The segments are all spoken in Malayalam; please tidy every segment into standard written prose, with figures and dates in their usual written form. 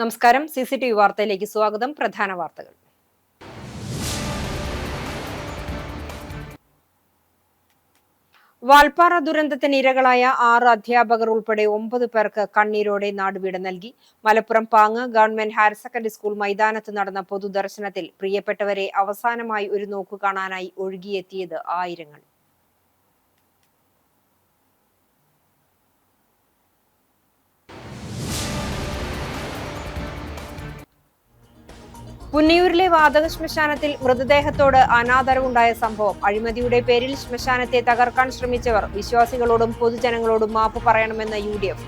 നമസ്കാരം. CCTV വാർത്തയിലേക്ക് സ്വാഗതം. പ്രധാന വാർത്തകൾ. വാൽപ്പാറ ദുരന്തത്തിന് ഇരകളായ 6 അധ്യാപകർ ഉൾപ്പെടെ 9 പേർക്ക് കണ്ണീരോടെ നാടുവിട നൽകി. Malappuram Pang government higher secondary school മൈതാനത്ത് നടന്ന പൊതുദർശനത്തിൽ പ്രിയപ്പെട്ടവരെ അവസാനമായി ഒരു നോക്കു കാണാനായി ഒഴുകിയെത്തിയത് ആയിരങ്ങൾ. പുന്നിയൂരിലെ വാതക ശ്മശാനത്തിൽ മൃതദേഹത്തോട് അനാദരവുണ്ടായ സംഭവം. അഴിമതിയുടെ പേരിൽ ശ്മശാനത്തെ തകർക്കാൻ ശ്രമിച്ചവർ വിശ്വാസികളോടും പൊതുജനങ്ങളോടും മാപ്പ് പറയണമെന്ന് UDF.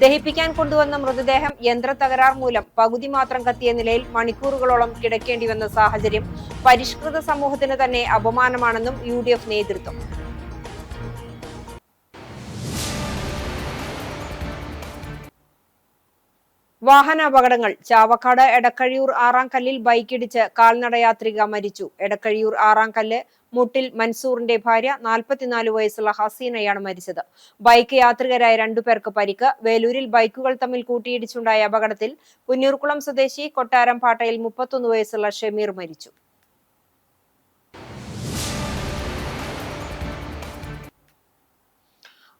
ദഹിപ്പിക്കാൻ കൊണ്ടുവന്ന മൃതദേഹം യന്ത്ര തകരാർ മൂലം പകുതി മാത്രം കത്തിയ നിലയിൽ മണിക്കൂറുകളോളം കിടക്കേണ്ടി വന്ന സാഹചര്യം പരിഷ്കൃത സമൂഹത്തിന് തന്നെ അപമാനമാണെന്നും UDF നേതൃത്വം. വാഹനാപകടങ്ങൾ. ചാവക്കാട് എടക്കഴിയൂർ ആറാംകല്ലിൽ ബൈക്കിടിച്ച് കാൽനടയാത്രിക മരിച്ചു. എടക്കഴിയൂർ ആറാംകല്ല് മുട്ടിൽ മൻസൂറിന്റെ ഭാര്യ 44 വയസ്സുള്ള ഹസീനയാണ് മരിച്ചത്. ബൈക്ക് യാത്രികരായ 2 പേർക്ക് പരിക്ക്. വേലൂരിൽ ബൈക്കുകൾ തമ്മിൽ കൂട്ടിയിടിച്ചുണ്ടായ അപകടത്തിൽ പുന്നൂർക്കുളം സ്വദേശി കൊട്ടാരം പാട്ടയിൽ 31 വയസ്സുള്ള ഷമീർ മരിച്ചു.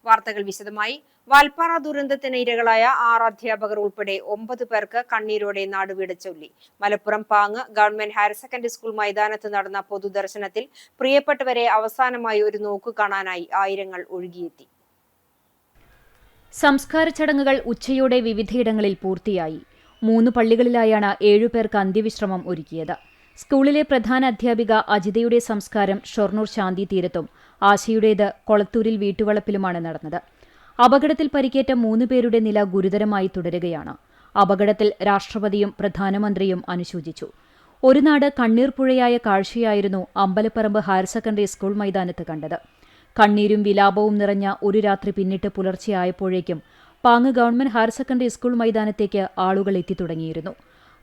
വാർത്തകൾ വിശദമായി. വാൽപ്പാറ ദുരന്തത്തിന് ഇരകളായ 6 അധ്യാപകർ ഉൾപ്പെടെ 9 പേർക്ക് കണ്ണീരോടെ നാടുവിട ചൊല്ലി. Malappuram Pang government higher secondary school മൈതാനത്ത് നടന്ന പൊതുദർശനത്തിൽ പ്രിയപ്പെട്ടവരെ അവസാനമായി ഒരു നോക്കു കാണാനായി ആയിരങ്ങൾ ഒഴുകിയെത്തി. സംസ്കാര ചടങ്ങുകൾ ഉച്ചയോടെ വിവിധയിടങ്ങളിൽ പൂർത്തിയായി. 3 പള്ളികളിലായാണ് 7 പേർക്ക് അന്ത്യവിശ്രമം ഒരുക്കിയത്. സ്കൂളിലെ പ്രധാന അധ്യാപിക അജിതയുടെ സംസ്കാരം ഷൊർണൂർ ശാന്തി തീരത്തും ആശയുടേത് കൊളത്തൂരിൽ വീട്ടുവളപ്പിലുമാണ് നടന്നത്. അപകടത്തിൽ പരിക്കേറ്റ 3 പേരുടെ നില ഗുരുതരമായി തുടരുകയാണ്. അപകടത്തിൽ രാഷ്ട്രപതിയും പ്രധാനമന്ത്രിയും അനുശോചിച്ചു. ഒരു നാട് കണ്ണീർ പുഴയായ കാഴ്ചയായിരുന്നു അമ്പലപ്പറമ്പ് ഹയർ സെക്കൻഡറി സ്കൂൾ മൈതാനത്ത് കണ്ടത്. കണ്ണീരും വിലാപവും നിറഞ്ഞ ഒരു രാത്രി പിന്നിട്ട് പുലർച്ചെയായപ്പോഴേക്കും പാങ്ങ് ഗവൺമെന്റ് ഹയർ സെക്കൻഡറി സ്കൂൾ മൈതാനത്തേക്ക് ആളുകൾ എത്തിത്തുടങ്ങിയിരുന്നു.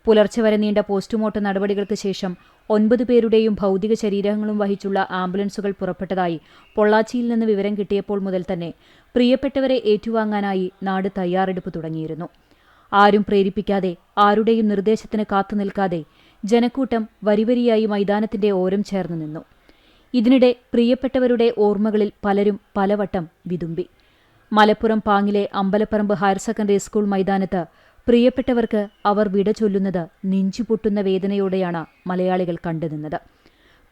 പുലർച്ചെ വരെ നീണ്ട പോസ്റ്റ്മോർട്ടം നടപടികൾക്ക് ശേഷം 9 പേരുടെയും ഭൗതിക ശരീരങ്ങളും വഹിച്ചുള്ള ആംബുലൻസുകൾ പുറപ്പെട്ടതായി പൊള്ളാച്ചിയിൽ നിന്ന് വിവരം കിട്ടിയപ്പോൾ മുതൽ തന്നെ പ്രിയപ്പെട്ടവരെ ഏറ്റുവാങ്ങാനായി നാട് തയ്യാറെടുപ്പ് തുടങ്ങിയിരുന്നു. ആരും പ്രേരിപ്പിക്കാതെ, ആരുടെയും നിർദ്ദേശത്തിന് കാത്തുനിൽക്കാതെ ജനക്കൂട്ടം വരിവരിയായി മൈതാനത്തിന്റെ ഓരം ചേർന്ന് നിന്നു. ഇതിനിടെ പ്രിയപ്പെട്ടവരുടെ ഓർമ്മകളിൽ പലരും പലവട്ടം വിതുമ്പി. മലപ്പുറം പാങ്ങിലെ അമ്പലപ്പറമ്പ് ഹയർ സെക്കൻഡറി സ്കൂൾ മൈതാനത്ത് പ്രിയപ്പെട്ടവർക്ക് അവർ വിട ചൊല്ലുന്നത് നെഞ്ചുപൊട്ടുന്ന വേദനയോടെയാണ് മലയാളികൾ കണ്ടുനിന്നത്.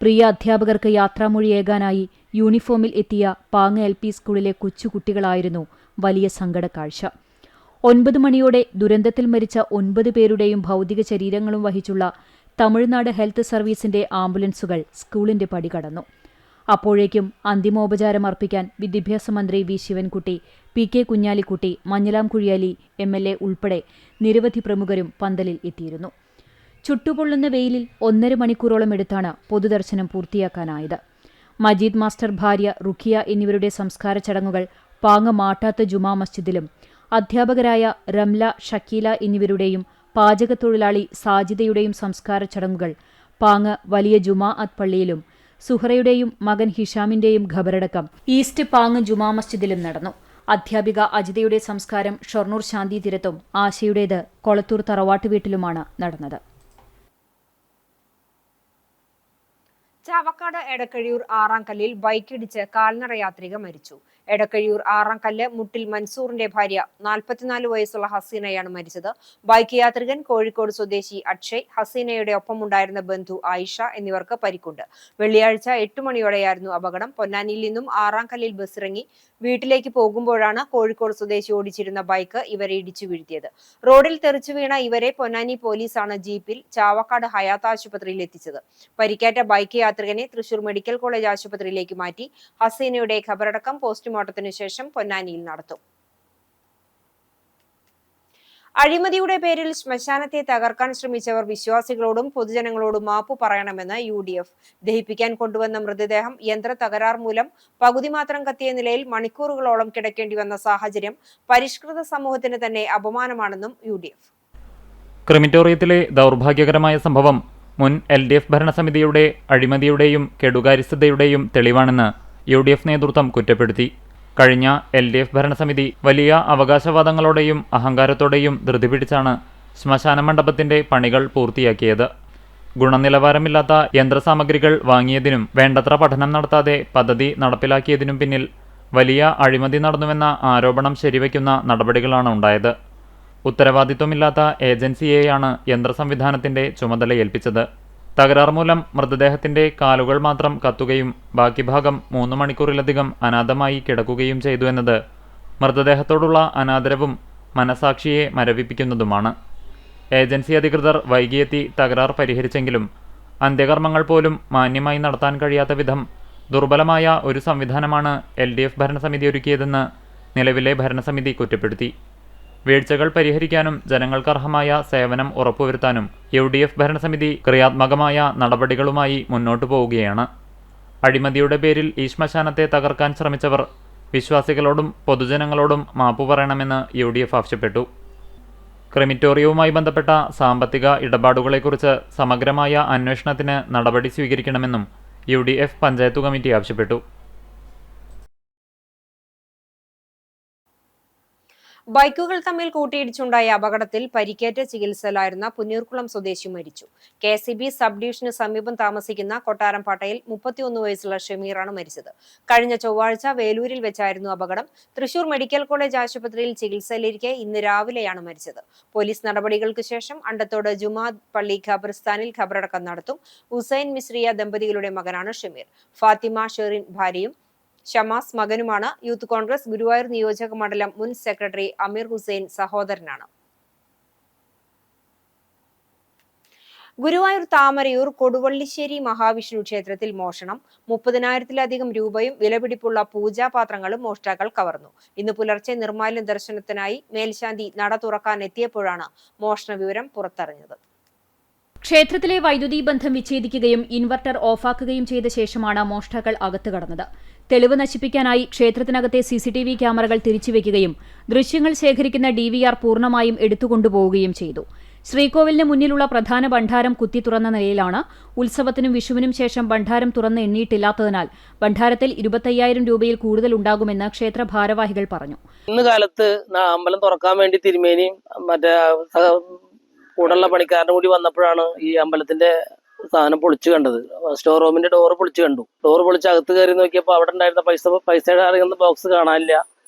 പ്രിയ അധ്യാപകർക്ക് യാത്രാമൊഴിയേകാനായി യൂണിഫോമിൽ എത്തിയ പാങ്ങ് LP സ്കൂളിലെ കൊച്ചുകുട്ടികളായിരുന്നു വലിയ സങ്കടക്കാഴ്ച. 9 മണിയോടെ ദുരന്തത്തിൽ മരിച്ച 9 പേരുടെയും ഭൗതിക ശരീരങ്ങളും വഹിച്ചുള്ള തമിഴ്നാട് ഹെൽത്ത് സർവീസിന്റെ ആംബുലൻസുകൾ സ്കൂളിന്റെ പടി കടന്നു. അപ്പോഴേക്കും അന്തിമോപചാരം അർപ്പിക്കാൻ വിദ്യാഭ്യാസ മന്ത്രി V. Sivankutty, PK Kunhalikutty, മഞ്ഞലാം Kuzhiyali MLA ഉൾപ്പെടെ നിരവധി പ്രമുഖരും പന്തലിൽ എത്തിയിരുന്നു. ചുട്ടുപൊള്ളുന്ന വെയിലിൽ 1.5 മണിക്കൂറോളം എടുത്താണ് പൊതുദർശനം പൂർത്തിയാക്കാനായത്. മജീദ് മാസ്റ്റർ ഭാര്യ റുഖിയ എന്നിവരുടെ സംസ്കാര ചടങ്ങുകൾ പാങ്ങ് മാട്ടാത്ത് ജുമാ മസ്ജിദിലും അധ്യാപകരായ റംല, ഷക്കീല എന്നിവരുടെയും പാചകത്തൊഴിലാളി സാജിദയുടെയും സംസ്കാര ചടങ്ങുകൾ പാങ്ങ് വലിയ ജുമാഅത്ത് പള്ളിയിലും സുഹറയുടെയും മകൻ ഹിഷാമിന്റെയും ഖബറടക്കം ഈസ്റ്റ് പാങ്ങ് ജുമാ മസ്ജിദിലും നടന്നു. അധ്യാപിക അജിതയുടെ സംസ്കാരം ഷൊർണൂർ ശാന്തി തീരത്തും ആശയുടേത് കൊളത്തൂർ തറവാട്ട് വീട്ടിലുമാണ് നടന്നത്. ചാവക്കാട് എടക്കഴിയൂർ ആറാംകല്ലിൽ ബൈക്കിടിച്ച് കാൽനടയാത്രിക മരിച്ചു. എടക്കഴിയൂർ ആറാംകല്ല് മുട്ടിൽ മൻസൂറിന്റെ ഭാര്യ 44 വയസ്സുള്ള ഹസീനയാണ് മരിച്ചത്. ബൈക്ക് യാത്രികൻ കോഴിക്കോട് സ്വദേശി അക്ഷയ്, ഹസീനയുടെ ഒപ്പമുണ്ടായിരുന്ന ബന്ധു ആയിഷ എന്നിവർക്ക് പരിക്കുണ്ട്. വെള്ളിയാഴ്ച 8 മണിയോടെയായിരുന്നു അപകടം. പൊന്നാനിയിൽ നിന്നും ആറാംകല്ലിൽ ബസ്സിറങ്ങി വീട്ടിലേക്ക് പോകുമ്പോഴാണ് കോഴിക്കോട് സ്വദേശി ഓടിച്ചിരുന്ന ബൈക്ക് ഇവരെ ഇടിച്ചു വീഴ്ത്തിയത്. റോഡിൽ തെറിച്ചു വീണ ഇവരെ പൊന്നാനി പോലീസാണ് ജീപ്പിൽ ചാവക്കാട് ഹയാത്ത് ആശുപത്രിയിൽ എത്തിച്ചത്. പരിക്കേറ്റ ബൈക്ക് യാത്രികനെ തൃശൂർ മെഡിക്കൽ കോളേജ് ആശുപത്രിയിലേക്ക് മാറ്റി. ഹസീനയുടെ ഖബറടക്കം പോസ്റ്റ്മോർട്ടത്തിനു ശേഷം പൊന്നാനിയിൽ നടത്തും. അഴിമതിയുടെ പേരിൽ ശ്മശാനത്തെ തകർക്കാൻ ശ്രമിച്ചവർ വിശ്വാസികളോടും പൊതുജനങ്ങളോടും മാപ്പ് പറയണമെന്ന് UDF. ദഹിപ്പിക്കാൻ കൊണ്ടുവന്ന മൃതദേഹം യന്ത്ര തകരാർ മൂലം പകുതി മാത്രം കത്തിയ നിലയിൽ മണിക്കൂറുകളോളം കിടക്കേണ്ടി വന്ന സാഹചര്യം പരിഷ്കൃത സമൂഹത്തിന് തന്നെ അപമാനമാണെന്നും UDF. ക്രിമിറ്റോറിയത്തിലെ ദൗർഭാഗ്യകരമായ സംഭവം മുൻ LDF ഭരണസമിതിയുടെ അഴിമതിയുടെയും കെടുകാര്യസ്ഥതയുടെയും തെളിവാണെന്ന് UDF നേതൃത്വം കുറ്റപ്പെടുത്തി. കഴിഞ്ഞ LDF ഭരണസമിതി വലിയ അവകാശവാദങ്ങളോടെയും അഹങ്കാരത്തോടെയും ധൃതി പിടിച്ചാണ് ശ്മശാന മണ്ഡപത്തിന്റെ പണികൾ പൂർത്തിയാക്കിയത്. ഗുണനിലവാരമില്ലാത്ത യന്ത്രസാമഗ്രികൾ വാങ്ങിയതിനും വേണ്ടത്ര പഠനം നടത്താതെ പദ്ധതി നടപ്പിലാക്കിയതിനും പിന്നിൽ വലിയ അഴിമതി നടന്നുവെന്ന ആരോപണം ശരിവയ്ക്കുന്ന നടപടികളാണ് ഉണ്ടായത്. ഉത്തരവാദിത്വമില്ലാത്ത ഏജൻസിയെയാണ് യന്ത്രസംവിധാനത്തിന്റെ ചുമതല ഏൽപ്പിച്ചത്. തകരാർ മൂലം മൃതദേഹത്തിന്റെ കാലുകൾ മാത്രം കത്തുകയും ബാക്കി ഭാഗം 3 മണിക്കൂറിലധികം അനാഥമായി കിടക്കുകയും ചെയ്തു എന്നത് മൃതദേഹത്തോടുള്ള അനാദരവും മനസാക്ഷിയെ മരവിപ്പിക്കുന്നതുമാണ്. ഏജൻസി അധികൃതർ വൈകിയെത്തി തകരാർ പരിഹരിച്ചെങ്കിലും അന്ത്യകർമ്മങ്ങൾ പോലും മാന്യമായി നടത്താൻ കഴിയാത്ത വിധം ദുർബലമായ ഒരു സംവിധാനമാണ് LDF ഭരണസമിതി ഒരുക്കിയതെന്ന് നിലവിലെ ഭരണസമിതി കുറ്റപ്പെടുത്തി. വീഴ്ചകൾ പരിഹരിക്കാനും ജനങ്ങൾക്കർഹമായ സേവനം ഉറപ്പുവരുത്താനും UDF ഭരണസമിതി ക്രിയാത്മകമായ നടപടികളുമായി മുന്നോട്ടു പോവുകയാണ്. അഴിമതിയുടെ പേരിൽ ഈ ശ്മശാനത്തെ തകർക്കാൻ ശ്രമിച്ചവർ വിശ്വാസികളോടും പൊതുജനങ്ങളോടും മാപ്പു പറയണമെന്ന് UDF ആവശ്യപ്പെട്ടു. ക്രിമിറ്റോറിയവുമായി ബന്ധപ്പെട്ട സാമ്പത്തിക ഇടപാടുകളെക്കുറിച്ച് സമഗ്രമായ അന്വേഷണത്തിന് നടപടി സ്വീകരിക്കണമെന്നും UDF പഞ്ചായത്ത് കമ്മിറ്റി ആവശ്യപ്പെട്ടു. ബൈക്കുകൾ തമ്മിൽ കൂട്ടിയിടിച്ചുണ്ടായ അപകടത്തിൽ പരിക്കേറ്റ ചികിത്സയിലായിരുന്ന പുന്നൂർക്കുളം സ്വദേശി മരിച്ചു. KCB സബ് ഡിവിഷന് സമീപം താമസിക്കുന്ന കൊട്ടാരംപാട്ടയിൽ 31 വയസ്സുള്ള ഷമീറാണ് മരിച്ചത്. കഴിഞ്ഞ ചൊവ്വാഴ്ച വേലൂരിൽ വെച്ചായിരുന്നു അപകടം. തൃശൂർ മെഡിക്കൽ കോളേജ് ആശുപത്രിയിൽ ചികിത്സയിലിരിക്കെ ഇന്ന് രാവിലെയാണ് മരിച്ചത്. പോലീസ് നടപടികൾക്ക് ശേഷം അണ്ടത്തോട് ജുമാഅത്ത് പള്ളി ഖബർസ്ഥാനിൽ ഖബറടക്കം നടത്തും. ഹുസൈൻ മിസ്രിയ ദമ്പതികളുടെ മകനാണ് ഷമീർ. ഫാത്തിമ ഷെറിൻ ഭാര്യയും ഷമാസ് മകനുമാണ്. യൂത്ത് കോൺഗ്രസ് ഗുരുവായൂർ നിയോജക മണ്ഡലം മുൻ സെക്രട്ടറി അമീർ ഹുസൈൻ സഹോദരനാണ്. ഗുരുവായൂർ താമരയൂർ കൊടുവള്ളിശ്ശേരി മഹാവിഷ്ണു ക്ഷേത്രത്തിൽ മോഷണം. 30,000-ലധികം രൂപയും വിലപിടിപ്പുള്ള പൂജാപാത്രങ്ങളും മോഷ്ടാക്കൾ കവർന്നു. ഇന്ന് പുലർച്ചെ നിർമ്മാല്യ ദർശനത്തിനായി മേൽശാന്തി നട തുറക്കാൻ എത്തിയപ്പോഴാണ് മോഷണ വിവരം പുറത്തറിഞ്ഞത്. ക്ഷേത്രത്തിലെ വൈദ്യുതി ബന്ധം വിച്ഛേദിക്കുകയും ഇൻവെർട്ടർ ഓഫാക്കുകയും ചെയ്ത ശേഷമാണ് മോഷ്ടാക്കൾ അകത്ത് കടന്നത്. തെളിവ് നശിപ്പിക്കാനായി ക്ഷേത്രത്തിനകത്തെ CCTV ക്യാമറകൾ തിരിച്ചുവെക്കുകയും ദൃശ്യങ്ങൾ ശേഖരിക്കുന്ന DVR പൂർണ്ണമായും എടുത്തുകൊണ്ടുപോവുകയും ചെയ്തു. ശ്രീകോവിലിന് മുന്നിലുള്ള പ്രധാന ഭണ്ഡാരം കുത്തി തുറന്ന നിലയിലാണ്. ഉത്സവത്തിനും വിഷുവിനും ശേഷം ഭണ്ഡാരം തുറന്ന് എണ്ണിയിട്ടില്ലാത്തതിനാൽ ഭണ്ഡാരത്തിൽ 25,000 രൂപയിൽ കൂടുതൽ ഉണ്ടാകുമെന്ന് ക്ഷേത്ര ഭാരവാഹികൾ പറഞ്ഞു. ഇന്ന് കാലത്ത് അമ്പലം തുറക്കാൻ വേണ്ടി തിരുമേനിയും മറ്റേ കൂടുള്ള പണിക്കാരനും കൂടി വന്നപ്പോഴാണ് ഈ അമ്പലത്തിന്റെ സാധനം പൊളിച്ചു കണ്ടത്. സ്റ്റോർ റൂമിന്റെ ഡോറ് പൊളിച്ചു കണ്ടു. ഡോറ് പൊളിച്ച് അകത്ത് കയറി നോക്കിയപ്പോൾ അവിടെ ഉണ്ടായിരുന്ന പൈസയുടെ അറിയുന്ന ബോക്സ് കാണാനില്ല.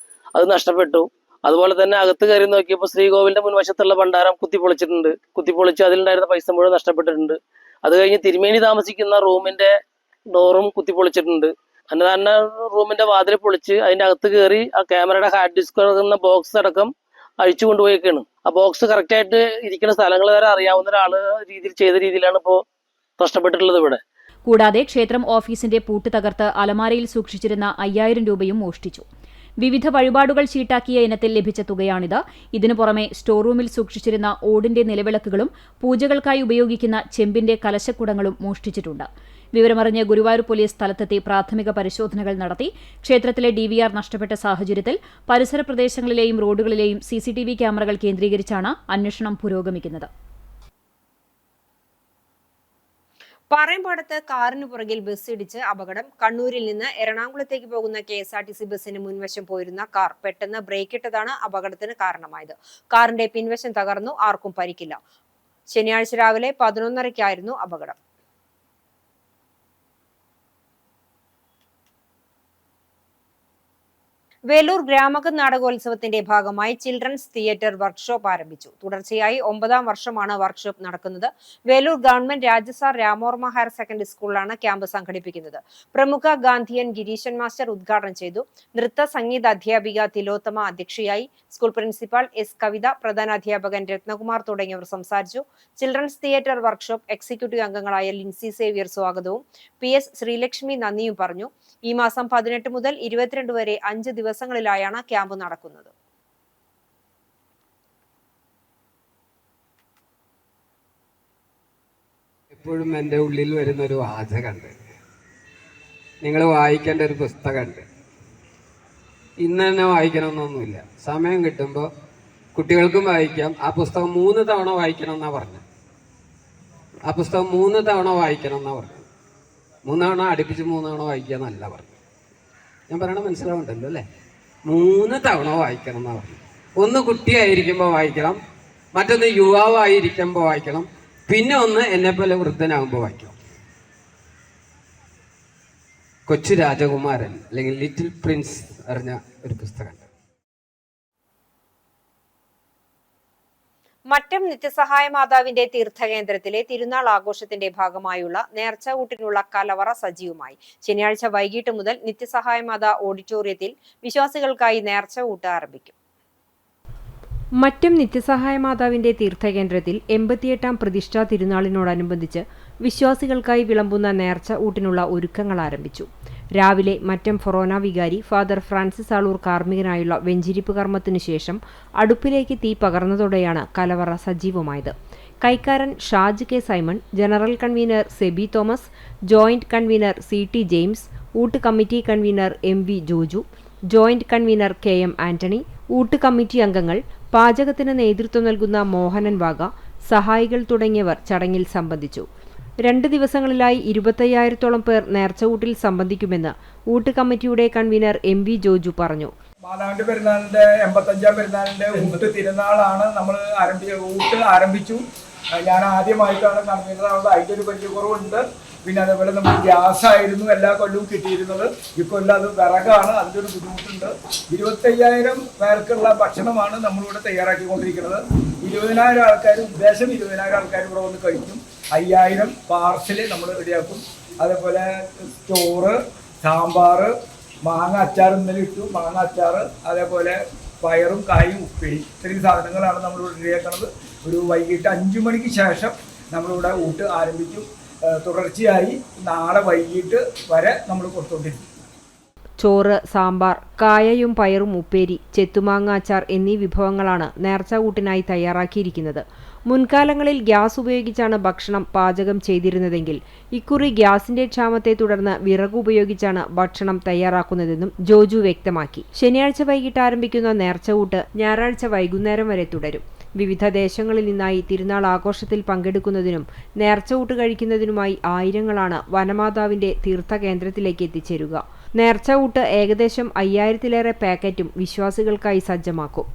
അത് നഷ്ടപ്പെട്ടു. അതുപോലെ തന്നെ അകത്ത് കയറി നോക്കിയപ്പോൾ ശ്രീകോവിലിന്റെ മുൻവശത്തുള്ള ഭണ്ഡാരം കുത്തിപ്പൊളിച്ചിട്ടുണ്ട്. കുത്തിപ്പൊളിച്ച് അതിലുണ്ടായിരുന്ന പൈസ മുഴുവൻ നഷ്ടപ്പെട്ടിട്ടുണ്ട്. അത് കഴിഞ്ഞ് തിരുമേനി താമസിക്കുന്ന റൂമിന്റെ ഡോറും കുത്തിപ്പൊളിച്ചിട്ടുണ്ട്. അന്നദാന റൂമിന്റെ വാതിൽ പൊളിച്ച് അതിന്റെ അകത്ത് കയറി ആ ക്യാമറയുടെ ഹാർഡ് ഡിസ്ക് എന്ന ബോക്സ് അടക്കം അഴിച്ചു കൊണ്ടുപോയേക്കാണ്. ആ ബോക്സ് കറക്റ്റ് ആയിട്ട് ഇരിക്കുന്ന സ്ഥലങ്ങൾ വരെ അറിയാവുന്ന ഒരാള് ചെയ്ത രീതിയിലാണ് ഇപ്പോൾ നഷ്ടപ്പെട്ടിട്ടുള്ളത് ഇവിടെ. കൂടാതെ ക്ഷേത്രം ഓഫീസിന്റെ പൂട്ട് തകർത്ത് അലമാരയിൽ സൂക്ഷിച്ചിരുന്ന 5,000 രൂപയും മോഷ്ടിച്ചു. വിവിധ വഴിപാടുകൾ ചീട്ടാക്കിയ ഇനത്തിൽ ലഭിച്ച തുകയാണിത്. ഇതിനു പുറമെ സ്റ്റോർ റൂമിൽ സൂക്ഷിച്ചിരുന്ന ഓടിന്റെ നിലവിളക്കുകളും പൂജകൾക്കായി ഉപയോഗിക്കുന്ന ചെമ്പിന്റെ കലശക്കുടങ്ങളും മോഷ്ടിച്ചിട്ടുണ്ട്. വിവരമറിഞ്ഞ് ഗുരുവായൂർ പോലീസ് സ്ഥലത്തെത്തി പ്രാഥമിക പരിശോധനകൾ നടത്തി. ക്ഷേത്രത്തിലെ DVR നഷ്ടപ്പെട്ട സാഹചര്യത്തിൽ പരിസര പ്രദേശങ്ങളിലെയും റോഡുകളിലെയും CCTV ക്യാമറകൾ കേന്ദ്രീകരിച്ചാണ് അന്വേഷണം പുരോഗമിക്കുന്നത്. പാറയമ്പാടത്ത് കാറിന് പുറകിൽ ബസ് ഇടിച്ച് അപകടം. കണ്ണൂരിൽ നിന്ന് എറണാകുളത്തേക്ക് പോകുന്ന KSRTC ബസിന് മുൻവശം പോയിരുന്ന കാർ പെട്ടെന്ന് ബ്രേക്കിട്ടതാണ് അപകടത്തിന് കാരണമായത്. കാറിന്റെ പിൻവശം തകർന്നു. ആർക്കും പരിക്കില്ല. ശനിയാഴ്ച രാവിലെ 11:30-ക്കായിരുന്നു അപകടം. വേലൂർ ഗ്രാമക നാടകോത്സവത്തിന്റെ ഭാഗമായി ചിൽഡ്രൻസ് തിയേറ്റർ വർക്ക്ഷോപ്പ് ആരംഭിച്ചു. തുടർച്ചയായി 9ാം വർഷമാണ് വർക്ക്ഷോപ്പ് നടക്കുന്നത്. വേലൂർ ഗവൺമെന്റ് രാജസാർ രാമോർമ ഹയർ സെക്കൻഡറി സ്കൂളിലാണ് ക്യാമ്പ് സംഘടിപ്പിക്കുന്നത്. പ്രമുഖ ഗാന്ധിയൻ ഗിരീശൻ മാസ്റ്റർ ഉദ്ഘാടനം ചെയ്തു. നൃത്ത സംഗീത അധ്യാപിക തിലോത്തമ അധ്യക്ഷയായി. School principal S. കവിത, പ്രധാനാധ്യാപകൻ രത്നകുമാർ തുടങ്ങിയവർ സംസാരിച്ചു. ചിൽഡ്രൻസ് തിയേറ്റർ വർക്ക്ഷോപ്പ് എക്സിക്യൂട്ടീവ് അംഗങ്ങളായ ലിൻസി സേവ്യർ സ്വാഗതവും PS. ശ്രീലക്ഷ്മി നന്ദിയും പറഞ്ഞു. ഈ മാസം 18 മുതൽ 22 വരെ 5 ദിവസങ്ങളിലായാണ് ക്യാമ്പ് നടക്കുന്നത്. എപ്പോഴും എൻ്റെ ഉള്ളിൽ വരുന്നൊരു വാചകമുണ്ട്, നിങ്ങൾ വായിക്കേണ്ട ഒരു പുസ്തകമുണ്ട്. ഇന്ന് തന്നെ വായിക്കണമെന്നൊന്നുമില്ല. സമയം കിട്ടുമ്പോൾ കുട്ടികൾക്കും വായിക്കാം. ആ പുസ്തകം 3 തവണ വായിക്കണം എന്നാണ് പറഞ്ഞത്. ആ പുസ്തകം 3 തവണ വായിക്കണം എന്നാണ് പറഞ്ഞത്. 3 തവണ അടുപ്പിച്ച് 3 തവണ വായിക്കുക എന്നല്ല പറഞ്ഞു. ഞാൻ പറയണ മനസ്സിലാവുണ്ടല്ലോ അല്ലേ? 3 തവണ വായിക്കണം എന്നാണ് പറഞ്ഞത്. ഒന്ന് കുട്ടിയായിരിക്കുമ്പോൾ വായിക്കണം, മറ്റൊന്ന് യുവാവായിരിക്കുമ്പോൾ വായിക്കണം, പിന്നെ ഒന്ന് എന്നെപ്പോലെ വൃദ്ധനാകുമ്പോൾ വായിക്കണം. കൊച്ചു രാജകുമാരൻ അല്ലെങ്കിൽ ലിറ്റിൽ പ്രിൻസ് അറിഞ്ഞ ഒരു പുസ്തകമുണ്ട്. മറ്റം നിത്യസഹായ മാതാവിന്റെ തീർത്ഥകേന്ദ്രത്തിലെ തിരുനാൾ ആഘോഷത്തിന്റെ ഭാഗമായുള്ള നേർച്ചകൂട്ടിനുള്ള കലവറ സജീവമായി. ശനിയാഴ്ച വൈകിട്ട് മുതൽ നിത്യസഹായ മാതാ ഓഡിറ്റോറിയത്തിൽ വിശ്വാസികൾക്കായി നേർച്ചകൂട്ട് ആരംഭിക്കും. മറ്റം നിത്യസഹായ മാതാവിന്റെ തീർത്ഥകേന്ദ്രത്തിൽ 88ാം പ്രതിഷ്ഠാ തിരുനാളിനോടനുബന്ധിച്ച് വിശ്വാസികൾക്കായി വിളമ്പുന്ന നേർച്ച ഊട്ടിനുള്ള ഒരുക്കങ്ങൾ ആരംഭിച്ചു. രാവിലെ മറ്റം ഫൊറോന വികാരി ഫാദർ ഫ്രാൻസിസ് ആളൂർ കാർമ്മികനായുള്ള വെഞ്ചിരിപ്പ് കർമ്മത്തിനു ശേഷം അടുപ്പിലേക്ക് തീ പകർന്നതോടെയാണ് കലവറ സജീവമായത്. കൈക്കാരൻ Shaj K Simon, general convener Seby Thomas, joint convener CT James, ഊട്ട് committee convener MV Joju, joint convener KM Antony, ഊട്ട് കമ്മിറ്റി അംഗങ്ങൾ, പാചകത്തിന് നേതൃത്വം നൽകുന്ന മോഹനൻ വാഗ, സഹായികൾ തുടങ്ങിയവർ ചടങ്ങിൽ സംബന്ധിച്ചു. 2 ദിവസങ്ങളിലായി 25,000-ഓളം പേർ നേർച്ചകൂട്ടിൽ സംബന്ധിക്കുമെന്ന് ഊട്ട് കമ്മിറ്റിയുടെ കൺവീനർ MV ജോജു പറഞ്ഞു. മാതാവിന്റെ പെരുന്നാളിന്റെ 85ാം പെരുന്നാളിന്റെ ഊട്ട് തിരുനാളാണ് നമ്മൾ ഊട്ട് ആരംഭിച്ചു. ഞാൻ ആദ്യമായിട്ടാണ് കൺവീനറാവുന്നത്. അതിൻ്റെ ഒരു വലിയ കുറവുണ്ട്. പിന്നെ അതേപോലെ നമ്മൾ ഗ്യാസ് ആയിരുന്നു എല്ലാ കൊല്ലവും കിട്ടിയിരുന്നത്. ഇക്കൊല്ലം അത് വിറകാണ്, അതിൻ്റെ ഒരു ബുദ്ധിമുട്ടുണ്ട്. 25,000 പേർക്കുള്ള ഭക്ഷണമാണ് നമ്മളിവിടെ തയ്യാറാക്കിക്കൊണ്ടിരിക്കുന്നത്. 20,000 ആൾക്കാർ, ഉദ്ദേശം 20,000 ആൾക്കാർ ഇവിടെ വന്ന് കഴിക്കും. 5,000 പാർസൽ നമ്മൾ റെഡിയാക്കും. അതേപോലെ ചോറ്, സാമ്പാർ, മാങ്ങ അച്ചാർ ഇന്നലെ ഇട്ടു, മാങ്ങ അച്ചാർ, അതേപോലെ പയറും കായും ഉപ്പേരി, ഇത്രയും സാധനങ്ങളാണ് നമ്മളിവിടെ റെഡിയാക്കുന്നത്. ഒരു വൈകിട്ട് 5 മണിക്ക് ശേഷം നമ്മളിവിടെ ഊട്ട് ആരംഭിക്കും. തുടർച്ചയായി നാളെ വൈകിട്ട് വരെ നമ്മൾ കൊടുത്തുകൊണ്ടിരിക്കും. ചോറ്, സാമ്പാർ, കായയും പയറും ഉപ്പേരി, ചെത്തുമാങ്ങ അച്ചാർ എന്നീ വിഭവങ്ങളാണ് നേർച്ചകൂട്ടിനായി തയ്യാറാക്കിയിരിക്കുന്നത്. മുൻകാലങ്ങളിൽ ഗ്യാസ് ഉപയോഗിച്ചാണ് ഭക്ഷണം പാചകം ചെയ്തിരുന്നതെങ്കിൽ ഇക്കുറി ഗ്യാസിന്റെ ക്ഷാമത്തെ തുടർന്ന് വിറക് ഉപയോഗിച്ചാണ് ഭക്ഷണം തയ്യാറാക്കുന്നതെന്നും ജോജു വ്യക്തമാക്കി. ശനിയാഴ്ച വൈകിട്ട് ആരംഭിക്കുന്ന നേർച്ചകൂട്ട് ഞായറാഴ്ച വൈകുന്നേരം വരെ തുടരും. വിവിധ ദേശങ്ങളിൽ നിന്നായി തിരുനാൾ ആഘോഷത്തിൽ പങ്കെടുക്കുന്നതിനും നേർച്ചകൂട്ട് കഴിക്കുന്നതിനുമായി ആയിരങ്ങളാണ് വനമാതാവിന്റെ തീർത്ഥകേന്ദ്രത്തിലേക്ക് എത്തിച്ചേരുക. നേർച്ചകൂട്ട് ഏകദേശം 5,000-ലേറെ പാക്കറ്റും വിശ്വാസികൾക്കായി സജ്ജമാക്കും.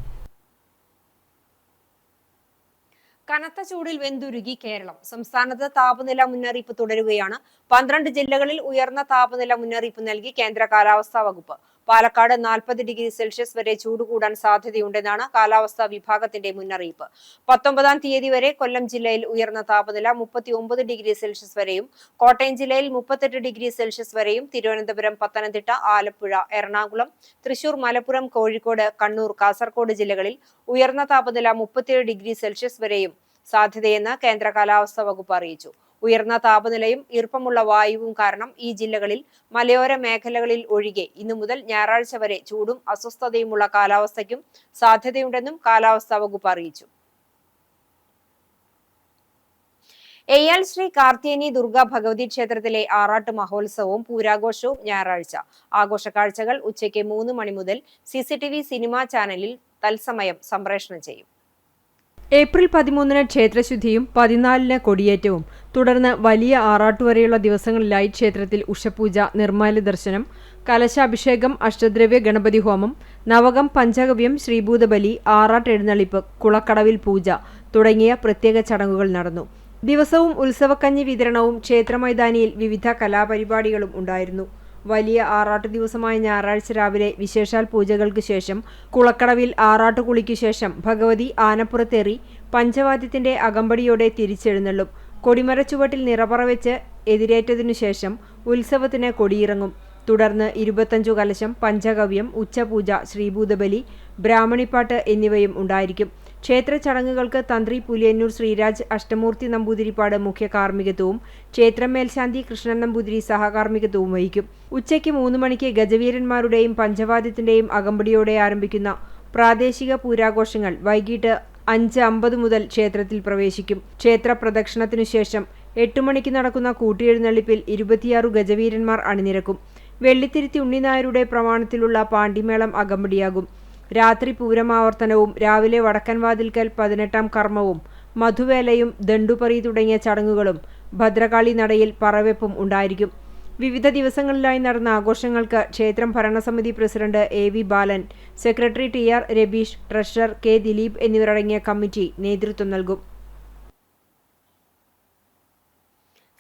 കനത്ത ചൂടിൽ വെന്തുരുകി കേരളം. സംസ്ഥാനത്ത് താപനില മുന്നറിയിപ്പ് തുടരുകയാണ്. 12 ജില്ലകളിൽ ഉയർന്ന താപനില മുന്നറിയിപ്പ് നൽകി കേന്ദ്ര കാലാവസ്ഥാ വകുപ്പ്. പാലക്കാട് 40 ഡിഗ്രി സെൽഷ്യസ് വരെ ചൂട് കൂടാൻ സാധ്യതയുണ്ടെന്നാണ് കാലാവസ്ഥാ വിഭാഗത്തിന്റെ മുന്നറിയിപ്പ്. 19-ാം തീയതി വരെ കൊല്ലം ജില്ലയിൽ ഉയർന്ന താപനില 39 ഡിഗ്രി സെൽഷ്യസ് വരെയും, കോട്ടയം ജില്ലയിൽ 38 ഡിഗ്രി സെൽഷ്യസ് വരെയും, തിരുവനന്തപുരം, പത്തനംതിട്ട, ആലപ്പുഴ, എറണാകുളം, തൃശൂർ, മലപ്പുറം, കോഴിക്കോട്, കണ്ണൂർ, കാസർഗോഡ് ജില്ലകളിൽ ഉയർന്ന താപനില 37 ഡിഗ്രി സെൽഷ്യസ് വരെയും സാധ്യതയെന്ന് കേന്ദ്ര കാലാവസ്ഥാ വകുപ്പ് അറിയിച്ചു. ഉയർന്ന താപനിലയും ഈർപ്പമുള്ള വായുവും കാരണം ഈ ജില്ലകളിൽ മലയോര മേഖലകളിൽ ഒഴികെ ഇന്നു മുതൽ ഞായറാഴ്ച വരെ ചൂടും അസ്വസ്ഥതയുമുള്ള കാലാവസ്ഥയ്ക്കും സാധ്യതയുണ്ടെന്നും കാലാവസ്ഥാ വകുപ്പ് അറിയിച്ചു. എയ്യാൽ ശ്രീ കാർത്തിയേനി ദുർഗാ ഭഗവതി ക്ഷേത്രത്തിലെ ആറാട്ട് മഹോത്സവവും പൂരാഘോഷവും ഞായറാഴ്ച. ആഘോഷ കാഴ്ചകൾ ഉച്ചയ്ക്ക് 3 മണി മുതൽ CCTV സിനിമാ ചാനലിൽ തത്സമയം സംപ്രേഷണം ചെയ്യും. ഏപ്രിൽ 13-ന് ക്ഷേത്രശുദ്ധിയും 14-ന് കൊടിയേറ്റവും, തുടർന്ന് വലിയ ആറാട്ടുവരെയുള്ള ദിവസങ്ങളിലായി ക്ഷേത്രത്തിൽ ഉഷപൂജ, നിർമ്മാല്യ ദർശനം, കലശാഭിഷേകം, അഷ്ടദ്രവ്യ ഗണപതി ഹോമം, നവകം, പഞ്ചഗവ്യം, ശ്രീഭൂതബലി, ആറാട്ട് എഴുന്നള്ളിപ്പ്, കുളക്കടവിൽ പൂജ തുടങ്ങിയ പ്രത്യേക ചടങ്ങുകൾ നടന്നു. ദിവസവും ഉത്സവക്കഞ്ഞി വിതരണവും ക്ഷേത്രമൈതാനിയിൽ വിവിധ കലാപരിപാടികളും ഉണ്ടായിരുന്നു. വലിയ ആറാട്ട് ദിവസമായ ഞായറാഴ്ച രാവിലെ വിശേഷാൽ പൂജകൾക്ക് ശേഷം കുളക്കടവിൽ ആറാട്ടുകുളിക്കു ശേഷം ഭഗവതി ആനപ്പുറത്തേറി പഞ്ചവാദ്യത്തിന്റെ അകമ്പടിയോടെ തിരിച്ചെഴുന്നള്ളും. കൊടിമരച്ചുവട്ടിൽ നിറപറ വെച്ച് എതിരേറ്റതിനു ശേഷം ഉത്സവത്തിന് കൊടിയിറങ്ങും. തുടർന്ന് 25 കലശം, പഞ്ചഗവ്യം, ഉച്ചപൂജ, ശ്രീഭൂതബലി, ബ്രാഹ്മണിപ്പാട്ട് എന്നിവയും ഉണ്ടായിരിക്കും. ക്ഷേത്ര ചടങ്ങുകൾക്ക് തന്ത്രി പുലിയന്നൂർ ശ്രീരാജ് അഷ്ടമൂർത്തി നമ്പൂതിരിപ്പാട് മുഖ്യ കാർമ്മികത്വവും ക്ഷേത്രം മേൽശാന്തി കൃഷ്ണൻ നമ്പൂതിരി സഹകാർമ്മികത്വവും വഹിക്കും. ഉച്ചയ്ക്ക് 3 മണിക്ക് ഗജവീരന്മാരുടെയും പഞ്ചവാദ്യത്തിന്റെയും അകമ്പടിയോടെ ആരംഭിക്കുന്ന പ്രാദേശിക പൂരാഘോഷങ്ങൾ വൈകിട്ട് 5:50 മുതൽ ക്ഷേത്രത്തിൽ പ്രവേശിക്കും. ക്ഷേത്ര പ്രദക്ഷിണത്തിനു ശേഷം 8 മണിക്ക് നടക്കുന്ന കൂട്ടിയെഴുന്നള്ളിപ്പിൽ 26 ഗജവീരന്മാർ അണിനിരക്കും. വെള്ളിത്തിരുത്തി ഉണ്ണിനായരുടെ പ്രമാണത്തിലുള്ള പാണ്ടിമേളം അകമ്പടിയാകും. രാത്രി പൂരമാവർത്തനവും രാവിലെ വടക്കൻവാതിൽക്കൽ 18-ാം കർമ്മവും മധുവേലയും ദണ്ടുപറി തുടങ്ങിയ ചടങ്ങുകളും ഭദ്രകാളി നടയിൽ പറവെപ്പും ഉണ്ടായിരിക്കും. വിവിധ ദിവസങ്ങളിലായി നടന്ന ആഘോഷങ്ങൾക്ക് ക്ഷേത്രം ഭരണസമിതി president A.V. Balan, secretary TR Rabeesh, treasurer K. Dileep എന്നിവരടങ്ങിയ കമ്മിറ്റി നേതൃത്വം നൽകും.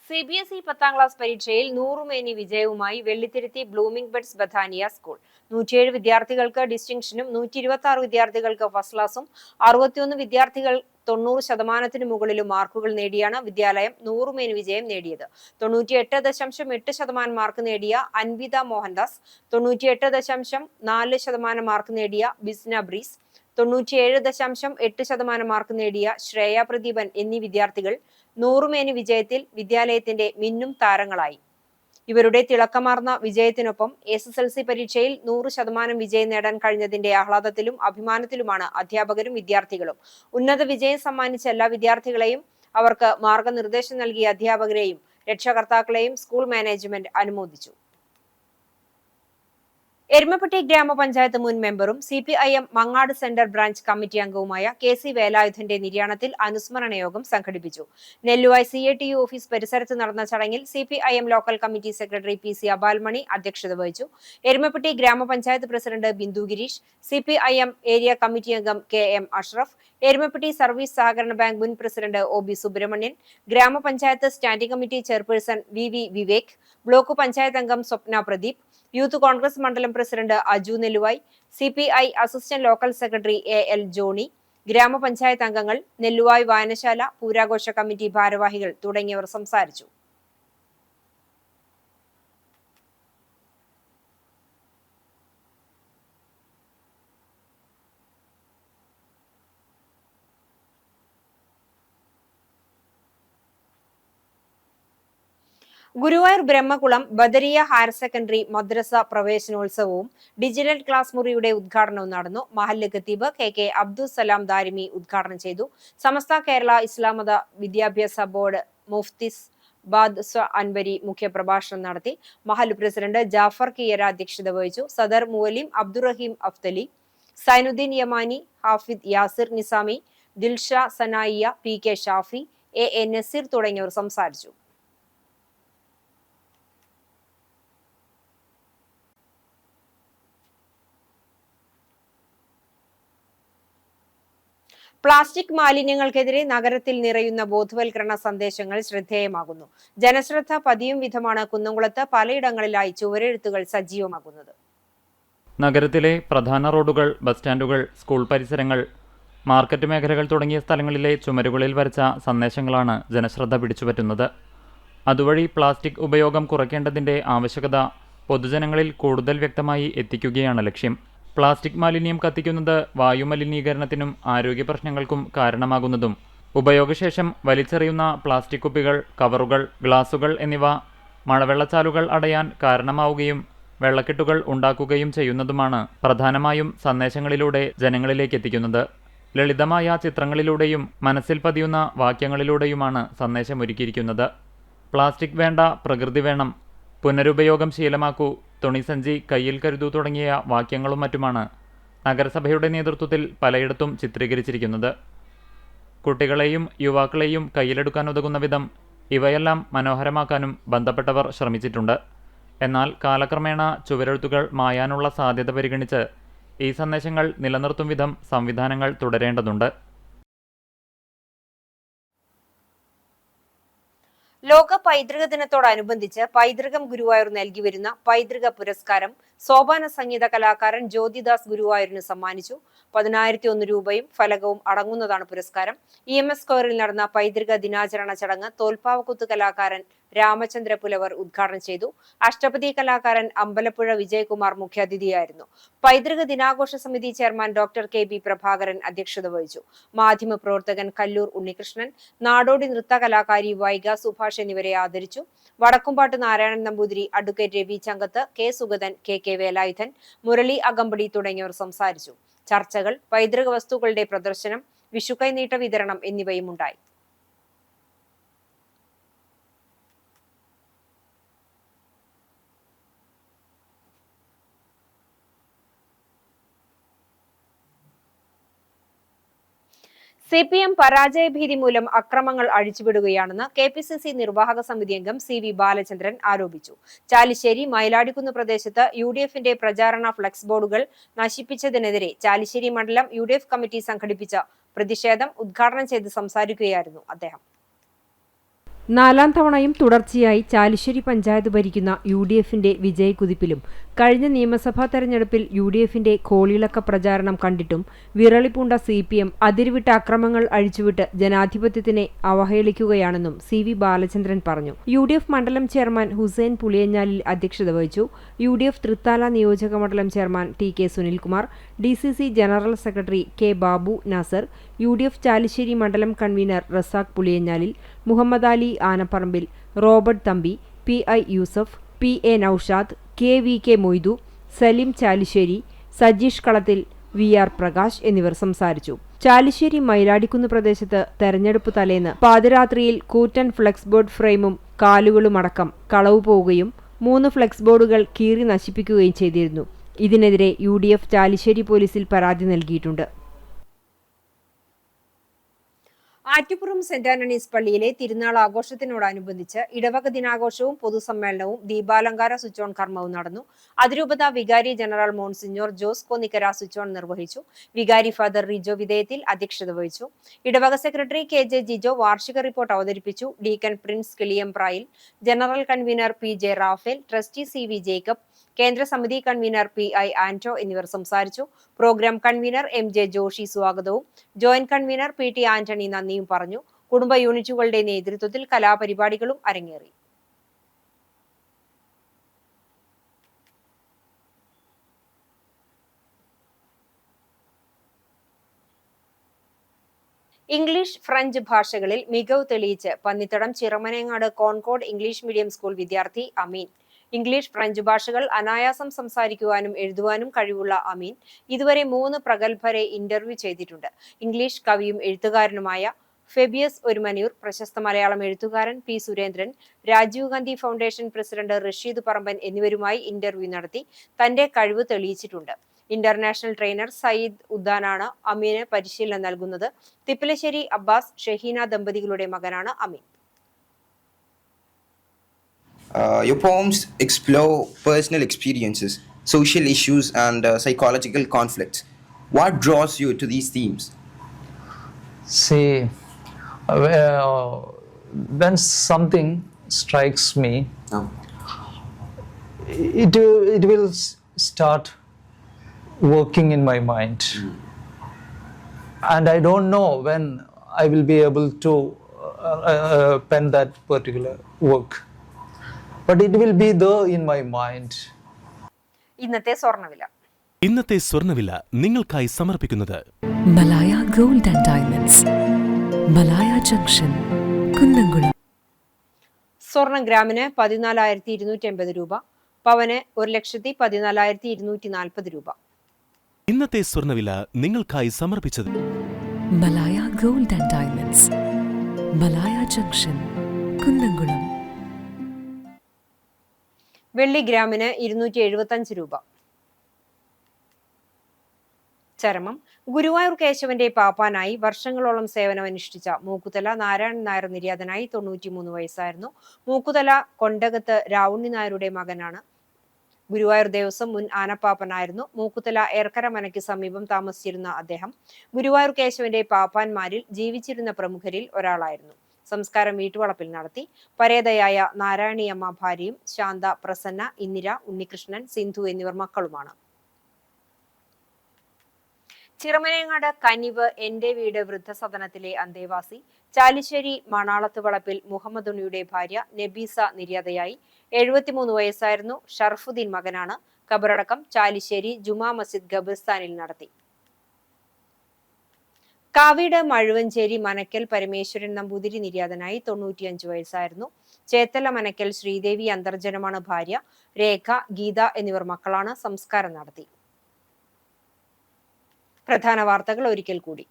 CBSE 10ാം ക്ലാസ് പരീക്ഷയിൽ 100 മേനി വിജയവുമായി വെള്ളിത്തിരുത്തി ബ്ലൂമിംഗ് ബഡ്സ് ബഥാനിയ സ്കൂൾ. 107 വിദ്യാർത്ഥികൾക്ക് ഡിസ്റ്റിങ്ഷനും 126 വിദ്യാർത്ഥികൾക്ക് ഫസ്റ്റ് ക്ലാസും 61 വിദ്യാർത്ഥികൾ 90% മുകളിലും മാർക്കുകൾ നേടിയാണ് വിദ്യാലയം 100 മേനി വിജയം നേടിയത്. 98.8% മാർക്ക് നേടിയ അൻവിത മോഹൻദാസ്, 98.4% മാർക്ക് നേടിയ ബിസ്ന ബ്രീസ്, 97.8% മാർക്ക് നേടിയ ശ്രേയ പ്രദീപൻ എന്നീ വിദ്യാർത്ഥികൾ 100 മേനി വിജയത്തിൽ വിദ്യാലയത്തിന്റെ മിന്നും താരങ്ങളായി. ഇവരുടെ തിളക്കമാർന്ന വിജയത്തിനൊപ്പം SSLC പരീക്ഷയിൽ 100% വിജയം നേടാൻ കഴിഞ്ഞതിന്റെ ആഹ്ലാദത്തിലും അഭിമാനത്തിലുമാണ് അധ്യാപകരും വിദ്യാർത്ഥികളും. ഉന്നത വിജയം സമ്മാനിച്ച എല്ലാ വിദ്യാർത്ഥികളെയും, അവർക്ക് മാർഗനിർദ്ദേശം നൽകിയ അധ്യാപകരെയും രക്ഷകർത്താക്കളെയും സ്കൂൾ മാനേജ്മെന്റ് അനുമോദിച്ചു. എരുമപ്പെട്ടി ഗ്രാമപഞ്ചായത്ത് മുൻ മെമ്പറും CPIM Mangad centre branch committee അംഗവുമായ KC വേലായുധന്റെ നിര്യാണത്തിൽ അനുസ്മരണ യോഗം സംഘടിപ്പിച്ചു. നെല്ലുവായ് CATU ഓഫീസ് പരിസരത്ത് നടന്ന ചടങ്ങിൽ CPIM local committee secretary PC Abalmani അധ്യക്ഷത വഹിച്ചു. എരുമപ്പെട്ടി ഗ്രാമപഞ്ചായത്ത് president Bindu Girish, CPIM area committee അംഗം KM അഷ്റഫ്, എരുമപ്പെട്ടി സർവീസ് സഹകരണ ബാങ്ക് മുൻ പ്രസിഡന്റ് OB സുബ്രഹ്മണ്യൻ, ഗ്രാമപഞ്ചായത്ത് standing committee chairperson VV Vivek, block panchayat അംഗം സ്വപ്ന പ്രദീപ്, യൂത്ത് കോൺഗ്രസ് മണ്ഡലം president Aju Nelluvai, CPI assistant local secretary AL Johny, ഗ്രാമപഞ്ചായത്ത് അംഗങ്ങൾ, നെല്ലുവായ് വായനശാല പൂരാഘോഷ കമ്മിറ്റി ഭാരവാഹികൾ തുടങ്ങിയവർ സംസാരിച്ചു. ഗുരുവായൂർ ബ്രഹ്മകുളം ബദരിയ ഹയർ സെക്കൻഡറി മദ്രസ പ്രവേശനോത്സവവും ഡിജിറ്റൽ ക്ലാസ് മുറിയുടെ ഉദ്ഘാടനവും നടന്നു. മഹല്ല് ഖത്തീബ് KK അബ്ദുൽ സലാം ദാരിമി ഉദ്ഘാടനം ചെയ്തു. സമസ്ത കേരള ഇസ്ലാമത വിദ്യാഭ്യാസ ബോർഡ് മുഫ്തിസ് ബാദ് അൻവരി മുഖ്യപ്രഭാഷണം നടത്തി. മഹല്ല് പ്രസിഡന്റ് ജാഫർ കിയര അധ്യക്ഷത വഹിച്ചു. സദർ മുവലിം അബ്ദുറഹീം അഫ്തലി, സൈനുദ്ദീൻ യമാനി, ഹാഫിദ് യാസിർ നിസാമി, ദിൽഷ സനായിയ, PK ഷാഫി, AA നസീർ തുടങ്ങിയവർ സംസാരിച്ചു. പ്ലാസ്റ്റിക് മാലിന്യങ്ങൾക്കെതിരെ നഗരത്തിൽ നിറയുന്ന ബോധവൽക്കരണ സന്ദേശങ്ങൾ ശ്രദ്ധേയമാകുന്നു. ജനശ്രദ്ധ പതിയും വിധമാണ് കുന്നംകുളത്ത് പലയിടങ്ങളിലായി ചുവരെഴുത്തുകൾ സജീവമാകുന്നത്. നഗരത്തിലെ പ്രധാന റോഡുകൾ, ബസ് സ്റ്റാൻഡുകൾ, സ്കൂൾ പരിസരങ്ങൾ, മാർക്കറ്റ് മേഖലകൾ തുടങ്ങിയ സ്ഥലങ്ങളിലെ ചുമരുകളിൽ വരച്ച സന്ദേശങ്ങളാണ് ജനശ്രദ്ധ പിടിച്ചുപറ്റുന്നത്. അതുവഴി പ്ലാസ്റ്റിക് ഉപയോഗം കുറയ്ക്കേണ്ടതിന്റെ ആവശ്യകത പൊതുജനങ്ങളിൽ കൂടുതൽ വ്യക്തമായി എത്തിക്കുകയാണ് ലക്ഷ്യം. പ്ലാസ്റ്റിക് മാലിന്യം കത്തിക്കുന്നത് വായുമലിനീകരണത്തിനും ആരോഗ്യ പ്രശ്നങ്ങൾക്കും കാരണമാകുന്നതും ഉപയോഗശേഷം വലിച്ചെറിയുന്ന പ്ലാസ്റ്റിക് കുപ്പികൾ, കവറുകൾ, ഗ്ലാസുകൾ എന്നിവ മഴവെള്ളച്ചാലുകൾ അടയാൻ കാരണമാവുകയും വെള്ളക്കെട്ടുകൾ ഉണ്ടാക്കുകയും ചെയ്യുന്നതുമാണ് പ്രധാനമായും സന്ദേശങ്ങളിലൂടെ ജനങ്ങളിലേക്ക് എത്തിക്കുന്നത്. ലളിതമായ ചിത്രങ്ങളിലൂടെയും മനസ്സിൽ പതിയുന്ന വാക്യങ്ങളിലൂടെയുമാണ് സന്ദേശമൊരുക്കിയിരിക്കുന്നത്. പ്ലാസ്റ്റിക് വേണ്ട, പ്രകൃതി വേണം, പുനരുപയോഗം ശീലമാക്കൂ, തുണിസഞ്ചി കയ്യിൽ കരുതൂ തുടങ്ങിയ വാക്യങ്ങളും മറ്റുമാണ് നഗരസഭയുടെ നേതൃത്വത്തിൽ പലയിടത്തും ചിത്രീകരിച്ചിരിക്കുന്നത്. കുട്ടികളെയും യുവാക്കളെയും കയ്യിലെടുക്കാൻ ഉതകുന്ന വിധം ഇവയെല്ലാം മനോഹരമാക്കാനും ബന്ധപ്പെട്ടവർ ശ്രമിച്ചിട്ടുണ്ട്. എന്നാൽ കാലക്രമേണ ചുവരെഴുത്തുകൾ മായാനുള്ള സാധ്യത പരിഗണിച്ച് ഈ സന്ദേശങ്ങൾ നിലനിർത്തും വിധം സംവിധാനങ്ങൾ തുടരേണ്ടതുണ്ട്. ലോക പൈതൃക ദിനത്തോടനുബന്ധിച്ച് പൈതൃകം ഗുരുവായൂർ നൽകി വരുന്ന പൈതൃക പുരസ്കാരം സോപാന സംഗീത കലാകാരൻ ജ്യോതിദാസ് ഗുരുവായൂരിന് സമ്മാനിച്ചു. 10,001 രൂപയും ഫലകവും അടങ്ങുന്നതാണ് പുരസ്കാരം. EMS സ്ക്വയറിൽ നടന്ന പൈതൃക ദിനാചരണ ചടങ്ങ് തോൽപ്പാവക്കുത്ത് കലാകാരൻ രാമചന്ദ്ര പുലവർ ഉദ്ഘാടനം ചെയ്തു. അഷ്ടപതി കലാകാരൻ അമ്പലപ്പുഴ വിജയകുമാർ മുഖ്യാതിഥിയായിരുന്നു. പൈതൃക ദിനാഘോഷ സമിതി ചെയർമാൻ ഡോക്ടർ KB പ്രഭാകരൻ അധ്യക്ഷത വഹിച്ചു. മാധ്യമപ്രവർത്തകൻ കല്ലൂർ ഉണ്ണികൃഷ്ണൻ, നാടോടി നൃത്ത കലാകാരി വൈഗ സുഭാഷ് എന്നിവരെ ആദരിച്ചു. Vadakkumpattu Narayanan Namboothiri, advocate Ravi Changath, K Sugathan, KK Velayudhan, Murali Akampadi തുടങ്ങിയവർ സംസാരിച്ചു. ചർച്ചകൾ, പൈതൃക വസ്തുക്കളുടെ പ്രദർശനം, വിഷുക്കൈനീട്ട വിതരണം എന്നിവയും ഉണ്ടായി. CPM പരാജയഭീതി മൂലം അക്രമങ്ങൾ അഴിച്ചുവിടുകയാണെന്ന് KPCC നിർവാഹക സമിതി അംഗം CV ബാലചന്ദ്രൻ ആരോപിച്ചു. ചാലിശ്ശേരി മയിലാടിക്കുന്ന് പ്രദേശത്ത് UDFന്റെ പ്രചാരണ ഫ്ലക്സ് ബോർഡുകൾ നശിപ്പിച്ചതിനെതിരെ ചാലിശ്ശേരി മണ്ഡലം UDF കമ്മിറ്റി സംഘടിപ്പിച്ച പ്രതിഷേധം ഉദ്ഘാടനം ചെയ്ത് സംസാരിക്കുകയായിരുന്നു അദ്ദേഹം. 4ാം തവണയും തുടർച്ചയായി ചാലിശ്ശേരി പഞ്ചായത്ത് ഭരിക്കുന്ന UDFന്റെ വിജയക്കുതിപ്പിലും കഴിഞ്ഞ നിയമസഭാ തെരഞ്ഞെടുപ്പിൽ UDFന്റെ കോളിളക്ക പ്രചാരണം കണ്ടിട്ടും വിറളിപൂണ്ട CPM അതിരുവിട്ട അക്രമങ്ങൾ അഴിച്ചുവിട്ട് ജനാധിപത്യത്തിനെ അവഹേളിക്കുകയാണെന്നും CV ബാലചന്ദ്രൻ പറഞ്ഞു. UDF മണ്ഡലം ചെയർമാൻ ഹുസൈൻ പുളിയഞ്ഞാലിൽ അധ്യക്ഷത വഹിച്ചു. UDF തൃത്താല നിയോജക മണ്ഡലം chairman TK Sunilkumar, DCC general secretary K Babu Nasar, UDF Chalissery മണ്ഡലം convener Razak Puliyanjalil, Muhammad Ali Anaparambil, Robert Thampi, PI Yusuf, PA Naushad, KVK Moidu, Saleem Chalissery, Sajeesh Kalathil, VR Prakash എന്നിവർ സംസാരിച്ചു. ചാലിശ്ശേരി മയിലാടിക്കുന്ന് പ്രദേശത്ത് തെരഞ്ഞെടുപ്പ് തലേന്ന് പാതിരാത്രിയിൽ കൂറ്റൻ ഫ്ലെക്സ് ബോർഡ് ഫ്രെയിമും കാലുകളുമടക്കം കളവ് പോവുകയും 3 ഫ്ലെക്സ് ബോർഡുകൾ കീറി നശിപ്പിക്കുകയും ചെയ്തിരുന്നു. ഇതിനെതിരെ UDF ചാലിശ്ശേരി പോലീസിൽ പരാതി നൽകിയിട്ടുണ്ട്. ആറ്റുപുറം സെന്റ് ആന്റണീസ് പള്ളിയിലെ തിരുനാൾ ആഘോഷത്തിനോടനുബന്ധിച്ച് ഇടവക ദിനാഘോഷവും പൊതുസമ്മേളനവും ദീപാലങ്കാര സ്വിച്ച് ഓൺ കർമ്മവും നടന്നു. അതിരൂപത വികാരി general monsignor Jose Konnikkara switch on നിർവഹിച്ചു. വികാരി ഫാദർ റിജോ വിധേയത്തിൽ അധ്യക്ഷത വഹിച്ചു. ഇടവക സെക്രട്ടറി KJ ജിജോ വാർഷിക റിപ്പോർട്ട് അവതരിപ്പിച്ചു. Deacon Prince Kiliyamprayil, general convener PJ Raphael, trustee CV Jacob, കേന്ദ്ര സമിതി കൺവീനർ PI ആന്റോ എന്നിവർ സംസാരിച്ചു. പ്രോഗ്രാം കൺവീനർ MJ ജോഷി സ്വാഗതവും ജോയിന്റ് കൺവീനർ PT ആന്റണി നന്ദിയും പറഞ്ഞു. കുടുംബ യൂണിറ്റുകളുടെ നേതൃത്വത്തിൽ കലാപരിപാടികളും അരങ്ങേറി. ഇംഗ്ലീഷ്, ഫ്രഞ്ച് ഭാഷകളിൽ മികവ് തെളിയിച്ച് Pannithadam Chiramanengad concord English medium school വിദ്യാർത്ഥി അമീൻ. ഇംഗ്ലീഷ്, ഫ്രഞ്ച് ഭാഷകൾ അനായാസം സംസാരിക്കുവാനും എഴുതുവാനും കഴിവുള്ള അമീൻ ഇതുവരെ 3 പ്രഗത്ഭരെ ഇന്റർവ്യൂ ചെയ്തിട്ടുണ്ട്. ഇംഗ്ലീഷ് കവിയും എഴുത്തുകാരനുമായ ഫെബിയസ് ഒരുമനൂർ, പ്രശസ്ത മലയാളം എഴുത്തുകാരൻ P Surendran, Rajiv Gandhi foundation president Rasheed Paramban എന്നിവരുമായി ഇന്റർവ്യൂ നടത്തി തന്റെ കഴിവ് തെളിയിച്ചിട്ടുണ്ട്. ഇന്റർനാഷണൽ ട്രെയിനർ സയ്യിദ് ഉദ്ദാനാണ് അമീന് പരിശീലനം നൽകുന്നത്. തിപ്പലശ്ശേരി അബ്ബാസ് ഷഹീന ദമ്പതികളുടെ മകനാണ് അമീൻ. Your poems explore personal experiences, social issues, and psychological conflicts. What draws you to these themes? See, when something strikes me, it will start working in my mind, and I don't know when I will be able to pen that particular work. But it will be there in my mind. ഇന്നത്തെ സ്വർണ്ണവില നിങ്ങൾക്കായി സമർപ്പിക്കുന്നത് Malaya gold and diamonds, Malaya junction, Kunnamkulam. സ്വർണം ഗ്രാമിന് 14,280 രൂപ, പവന് 1,14,240 രൂപ. ഇന്നത്തെ സ്വർണ്ണവില നിങ്ങൾക്കായി സമർപ്പിച്ചത് Malaya gold and diamonds, Malaya junction, Kunnamkulam. വെള്ളി ഗ്രാമിന് 275 രൂപ. ചരമം. ഗുരുവായൂർ കേശവന്റെ പാപ്പാനായി വർഷങ്ങളോളം സേവനമനുഷ്ഠിച്ച മൂക്കുതല നാരായണൻ നായർ നിര്യാതനായി. 93 വയസ്സായിരുന്നു. മൂക്കുതല കൊണ്ടകത്ത് രാവുണ്ണി നായരുടെ മകനാണ്. ഗുരുവായൂർ ദേവസ്വം മുൻ ആനപ്പാപ്പനായിരുന്നു. മൂക്കുതല ഏർക്കര മനയ്ക്ക് സമീപം താമസിച്ചിരുന്ന അദ്ദേഹം ഗുരുവായൂർ കേശവന്റെ പാപ്പാന്മാരിൽ ജീവിച്ചിരുന്ന പ്രമുഖരിൽ ഒരാളായിരുന്നു. സംസ്കാരം വീട്ടുവളപ്പിൽ നടത്തി. പരേതയായ നാരായണിയമ്മ ഭാര്യയും ശാന്ത, പ്രസന്ന, ഇന്ദിര, ഉണ്ണികൃഷ്ണൻ, സിന്ധു എന്നിവർ മക്കളുമാണ്. ചിറമനേങ്ങാട് കനിവ് എന്റെ വീട് വൃദ്ധസദനത്തിലെ അന്തേവാസി ചാലിശ്ശേരി മണാളത്ത് വളപ്പിൽ മുഹമ്മദ് ഉണ്ണിയുടെ ഭാര്യ നബീസ നിര്യാതയായി. 73 വയസ്സായിരുന്നു. ഷർഫുദ്ദീൻ മകനാണ്. ഖബറടക്കം ചാലിശ്ശേരി ജുമാ മസ്ജിദ് ഖബർസ്ഥാനിൽ നടത്തി. കാവീട് മഴുവഞ്ചേരി മനക്കൽ പരമേശ്വരൻ നമ്പൂതിരി നിര്യാതനായി. 95 വയസ്സായിരുന്നു. ചേത്തല മനക്കൽ ശ്രീദേവി അന്തർജനമാണ് ഭാര്യ. രേഖ, ഗീത എന്നിവർ മക്കളാണ്. സംസ്കാരം നടത്തി. പ്രധാന വാർത്തകൾ ഒരിക്കൽ കൂടി.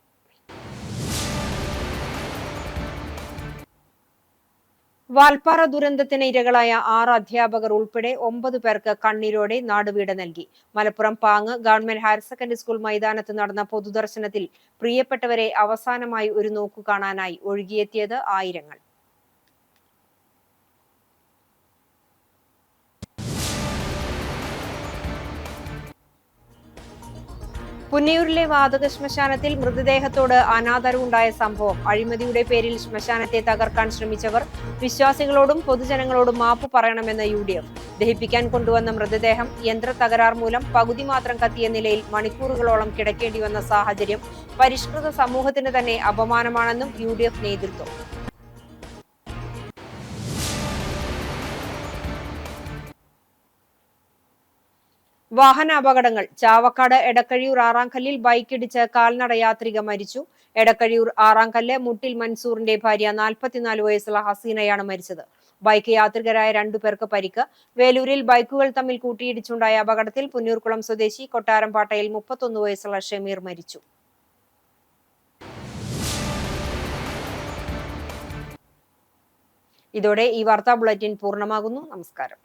വാൽപ്പാറ ദുരന്തത്തിന് ഇരകളായ 6 അധ്യാപകർ ഉൾപ്പെടെ 9 പേർക്ക് കണ്ണീരോടെ നാടുവീട് നൽകി. Malappuram Pang government higher secondary school മൈതാനത്ത് നടന്ന പൊതുദർശനത്തിൽ പ്രിയപ്പെട്ടവരെ അവസാനമായി ഒരു നോക്കു കാണാനായി ഒഴുകിയെത്തിയത് ആയിരങ്ങൾ. പുന്നയൂരിലെ വാതക ശ്മശാനത്തിൽ മൃതദേഹത്തോട് അനാദരവുണ്ടായ സംഭവം. അഴിമതിയുടെ പേരിൽ ശ്മശാനത്തെ തകർക്കാൻ ശ്രമിച്ചവർ വിശ്വാസികളോടും പൊതുജനങ്ങളോടും മാപ്പ് പറയണമെന്ന് UDF. ദഹിപ്പിക്കാൻ കൊണ്ടുവന്ന മൃതദേഹം യന്ത്ര തകരാർ മൂലം പകുതി മാത്രം കത്തിയ നിലയിൽ മണിക്കൂറുകളോളം കിടക്കേണ്ടി വന്ന സാഹചര്യം പരിഷ്കൃത സമൂഹത്തിന് തന്നെ അപമാനമാണെന്നും UDF നേതൃത്വം. വാഹന അപകടങ്ങൾ. ചാവക്കാട് എടക്കഴിയൂർ ആറാംകല്ലിൽ ബൈക്കിടിച്ച് കാൽനട യാത്രിക മരിച്ചു. എടക്കഴിയൂർ ആറാംകല്ല് മുട്ടിൽ മൻസൂറിന്റെ ഭാര്യ 44 വയസ്സുള്ള ഹസീനയാണ് മരിച്ചത്. ബൈക്ക് യാത്രികരായ 2 പേർക്ക് പരിക്ക്. വേലൂരിൽ ബൈക്കുകൾ തമ്മിൽ കൂട്ടിയിടിച്ചുണ്ടായ അപകടത്തിൽ പുന്നൂർക്കുളം സ്വദേശി കൊട്ടാരംപാട്ടയിൽ 31 വയസ്സുള്ള ഷമീർ മരിച്ചു. ഇതോടെ ഈ വാർത്താ ബുള്ളറ്റിൻ പൂർണ്ണമാകുന്നു. നമസ്കാരം.